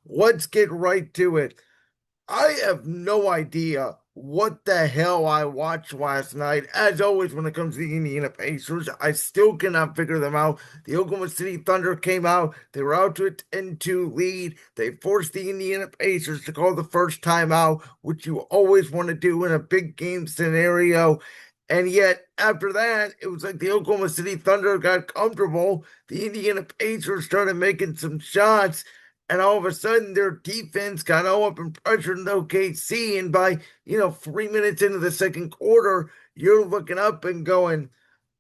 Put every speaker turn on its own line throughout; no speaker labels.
Let's get right to it. I have no idea what the hell I watched last night. As always, when it comes to the Indiana Pacers, I still cannot figure them out. The Oklahoma City Thunder came out. They were out to a 10-2 lead. They forced the Indiana Pacers to call the first timeout, which you always want to do in a big game scenario. And yet, after that, it was like the Oklahoma City Thunder got comfortable. The Indiana Pacers started making some shots, and all of a sudden their defense got all up and pressured OKC. And by 3 minutes into the second quarter, you're looking up and going,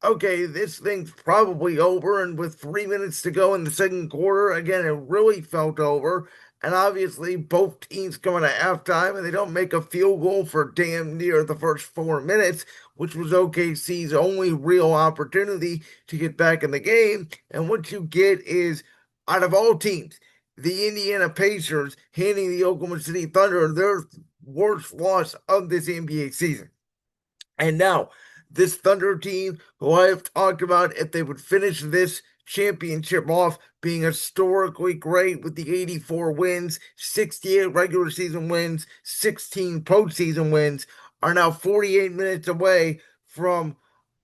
okay, this thing's probably over. And with 3 minutes to go in the second quarter, again, it really felt over. And obviously, both teams coming at halftime, and they don't make a field goal for damn near the first 4 minutes, which was OKC's only real opportunity to get back in the game. And what you get is, out of all teams, the Indiana Pacers handing the Oklahoma City Thunder their worst loss of this NBA season. And now, this Thunder team, who I have talked about, if they would finish this championship off being historically great with the 84 wins, 68 regular season wins, 16 postseason wins, are now 48 minutes away from,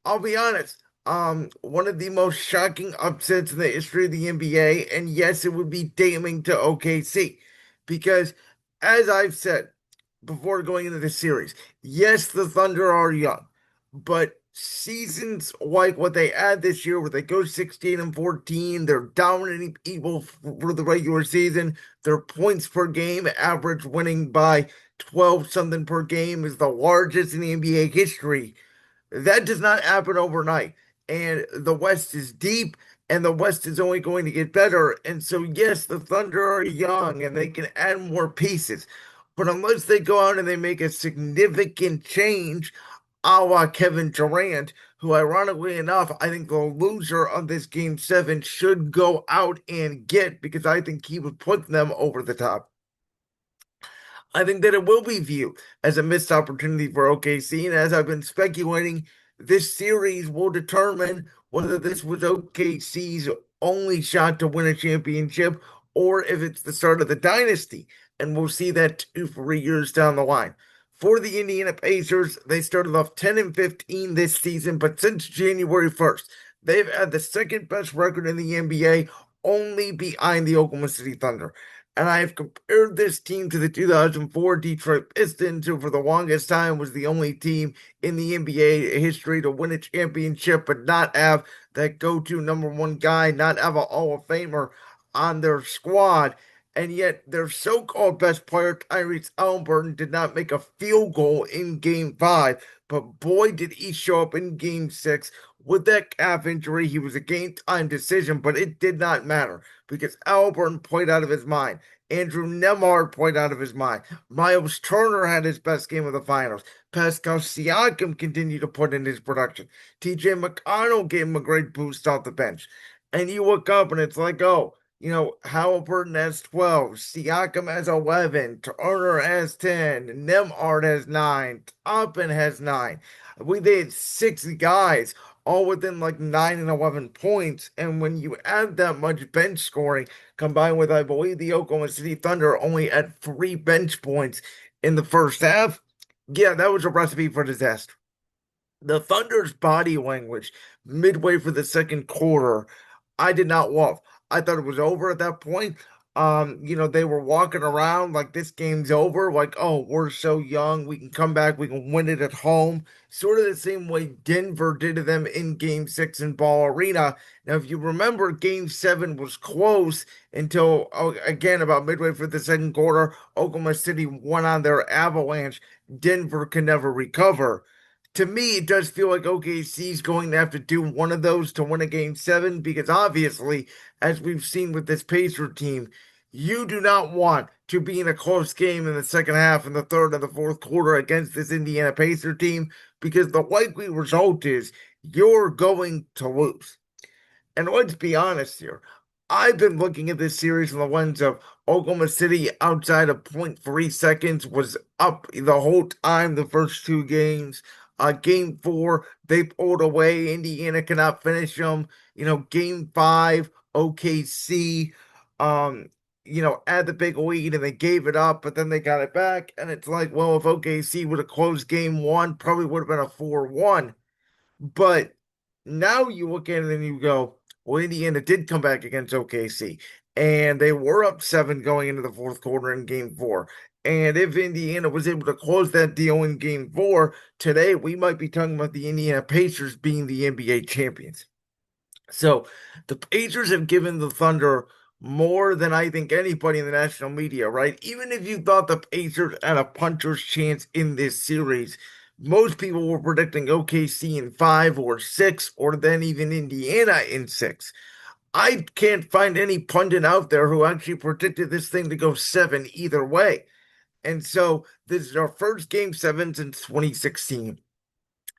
I'll be honest, one of the most shocking upsets in the history of the NBA. And yes, it would be damning to OKC because, as I've said before going into the series, yes, the Thunder are young, but seasons like what they had this year, where they go 16-14, they're dominating people for the regular season. Their points per game average winning by 12 something per game is the largest in the NBA history. That does not happen overnight. And the West is deep, and the West is only going to get better. And so, yes, the Thunder are young and they can add more pieces. But unless they go out and they make a significant change, a la Kevin Durant, who, ironically enough, I think the loser of this game seven should go out and get, because I think he would put them over the top. I think that it will be viewed as a missed opportunity for OKC. And as I've been speculating, this series will determine whether this was OKC's only shot to win a championship or if it's the start of the dynasty. And we'll see that 2 3 years down the line. For the Indiana Pacers, they started off 10-15 this season, but since January 1st, they've had the second best record in the NBA, only behind the Oklahoma City Thunder. And I have compared this team to the 2004 Detroit Pistons, who for the longest time was the only team in the NBA history to win a championship but not have that go-to number one guy, not have a Hall of Famer on their squad. And yet their so-called best player, Tyrese Halliburton, did not make a field goal in Game 5. But boy, did he show up in Game 6 with that calf injury. He was a game-time decision, but it did not matter because Halliburton played out of his mind. Andrew Nemhard played out of his mind. Miles Turner had his best game of the finals. Pascal Siakam continued to put in his production. TJ McConnell gave him a great boost off the bench. And you look up and it's like, oh, Halliburton has 12, Siakam has 11, Turner has 10, Nemhard has 9, Toppin has 9. They had 6 guys all within like 9 and 11 points. And when you add that much bench scoring, combined with, I believe, the Oklahoma City Thunder only had 3 bench points in the first half, yeah, that was a recipe for disaster. The Thunder's body language midway for the second quarter, I did not love. I thought it was over at that point. They were walking around like this game's over, like, oh, we're so young, we can come back, we can win it at home. Sort of the same way Denver did to them in Game 6 in Ball Arena. Now, if you remember, Game 7 was close until, oh, again, about midway for the second quarter, Oklahoma City went on their avalanche. Denver can never recover. To me, it does feel like OKC is going to have to do one of those to win a game seven because obviously, as we've seen with this Pacer team, you do not want to be in a close game in the second half and the third and the fourth quarter against this Indiana Pacer team because the likely result is you're going to lose. And let's be honest here. I've been looking at this series in the lens of Oklahoma City outside of point 0.3 seconds was up the whole time, the first 2 games. Game 4, they pulled away. Indiana cannot finish them. Game 5, OKC. Um, had the big lead and they gave it up, but then they got it back. And it's like, well, if OKC would have closed game one, probably would have been a 4-1. But now you look at it and you go, well, Indiana did come back against OKC, and they were up seven going into the fourth quarter in game four. And if Indiana was able to close that deal in game four, today we might be talking about the Indiana Pacers being the NBA champions. So the Pacers have given the Thunder more than I think anybody in the national media, right? Even if you thought the Pacers had a puncher's chance in this series, most people were predicting OKC in five or six, or then even Indiana in six. I can't find any pundit out there who actually predicted this thing to go seven either way. And so this is our first game seven since 2016.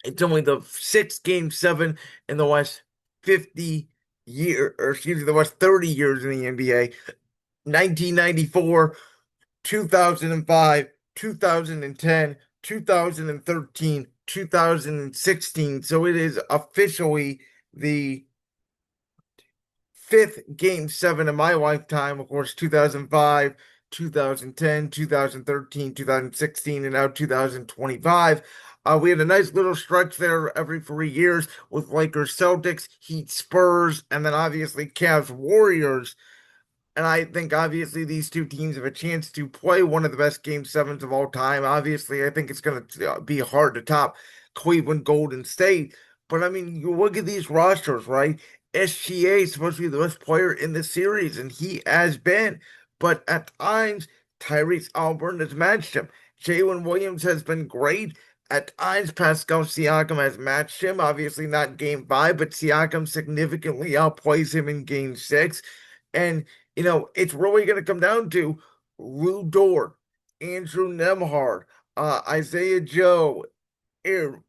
It's only the sixth game seven in the last 50 year, or excuse me, the last 30 years in the NBA. 1994, 2005, 2010, 2013, 2016. So it is officially the fifth game seven in my lifetime. Of course, 2005, 2010, 2013, 2016, and now 2025. We had a nice little stretch there every 3 years with Lakers, Celtics, Heat, Spurs, and then obviously Cavs, Warriors. And I think obviously these two teams have a chance to play one of the best game sevens of all time. Obviously, I think it's going to be hard to top Cleveland, Golden State. But I mean, you look at these rosters, right? SGA is supposed to be the best player in the series, and he has been. But at times, Tyrese Halliburton has matched him. Jalen Williams has been great. At times, Pascal Siakam has matched him. Obviously, not game five, but Siakam significantly outplays him in game six. And it's really going to come down to Lou Dort, Andrew Nemhard, Isaiah Joe, Aaron,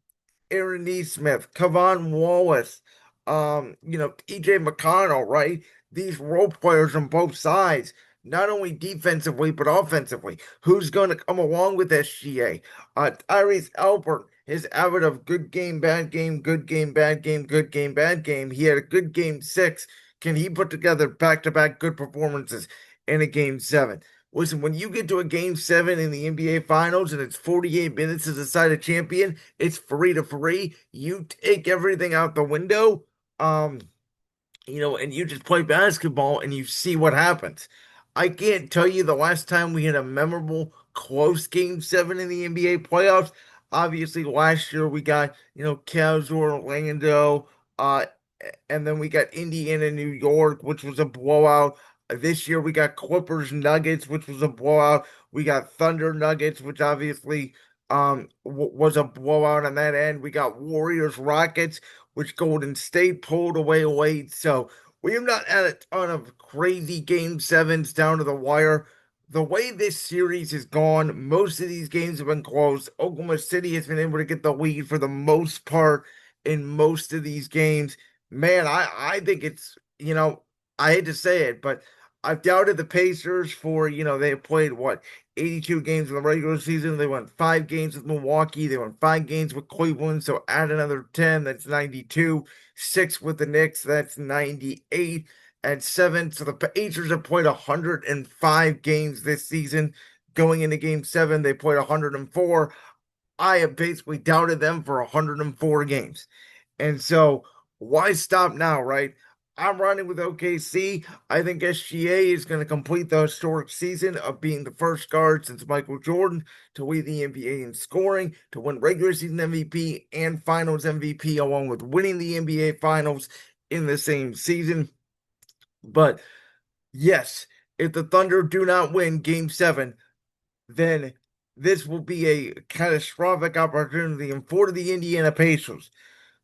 Aaron Neesmith, Kevon Wallace, EJ McConnell, right? These role players on both sides, not only defensively but offensively. Who's going to come along with SGA? Tyrese Albert, his average of good game, bad game, good game, bad game, good game, bad game. He had a good game six. Can he put together back-to-back good performances in a game seven? Listen, when you get to a game seven in the NBA Finals and it's 48 minutes to decide a champion, it's 3-3. You take everything out the window, and you just play basketball and you see what happens. I can't tell you the last time we had a memorable close game seven in the NBA playoffs. Obviously, last year we got, Cavs Orlando, and then we got Indiana, New York, which was a blowout. This year we got Clippers, Nuggets, which was a blowout. We got Thunder, Nuggets, which obviously was a blowout on that end. We got Warriors, Rockets, which Golden State pulled away late. So we have not had a ton of crazy game sevens down to the wire. The way this series has gone, most of these games have been close. Oklahoma City has been able to get the lead for the most part in most of these games. Man, I think it's, I hate to say it, but I've doubted the Pacers for, they have played what, 82 games in the regular season. They won 5 games with Milwaukee. They won 5 games with Cleveland. So add another 10, that's 92. 6 with the Knicks, that's 98. And 7. So the Pacers have played 105 games this season. Going into game 7, they played 104. I have basically doubted them for 104 games. And so why stop now, right? I'm running with OKC. I think SGA is going to complete the historic season of being the first guard since Michael Jordan to lead the NBA in scoring, to win regular season MVP and finals MVP, along with winning the NBA finals in the same season. But yes, if the Thunder do not win game seven, then this will be a catastrophic opportunity. And for the Indiana Pacers,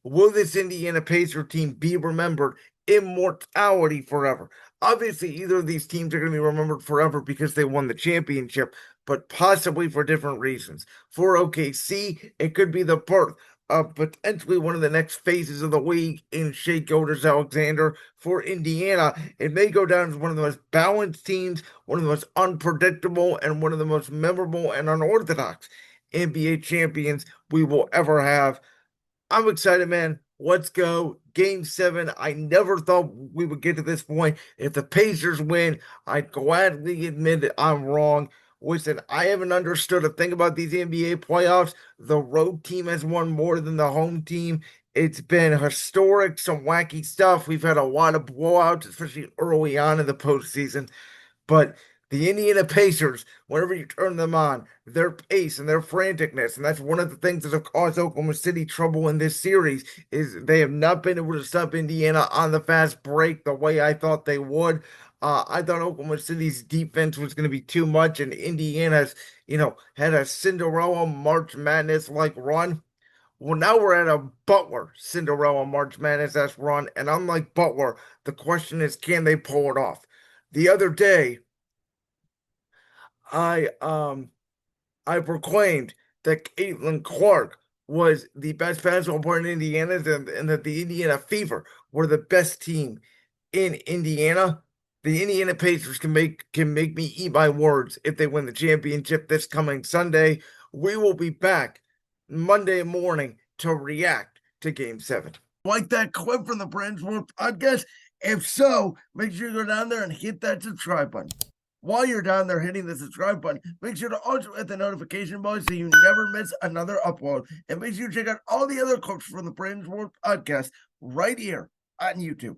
will this Indiana Pacer team be remembered immortality forever? Obviously, either of these teams are going to be remembered forever because they won the championship, but possibly for different reasons. For OKC, it could be the birth of potentially one of the next phases of the league in Shai Gilgeous-Alexander. For Indiana, it may go down as one of the most balanced teams, one of the most unpredictable, and one of the most memorable and unorthodox NBA champions we will ever have. I'm excited, man. Let's go. Game 7. I never thought we would get to this point. If the Pacers win, I gladly admit that I'm wrong. Listen, I haven't understood a thing about these NBA playoffs. The road team has won more than the home team. It's been historic, some wacky stuff. We've had a lot of blowouts, especially early on in the postseason. But the Indiana Pacers, whenever you turn them on, their pace and their franticness, and that's one of the things that have caused Oklahoma City trouble in this series, is they have not been able to stop Indiana on the fast break the way I thought they would. I thought Oklahoma City's defense was going to be too much, and Indiana's, had a Cinderella March Madness like run. Well, now we're at a Butler Cinderella March Madness run, and unlike Butler, the question is, can they pull it off? The other day, I um I proclaimed that Caitlin Clark was the best basketball player in Indiana, and that the Indiana Fever were the best team in Indiana. The Indiana Pacers can make me eat my words if they win the championship this coming Sunday. We will be back Monday morning to react to Game 7. Like that clip from the Brands World podcast? If so, make sure you go down there and hit that subscribe button. While you're down there hitting the subscribe button, make sure to also hit the notification bell so you never miss another upload. And make sure you check out all the other clips from the Brands World podcast right here on YouTube.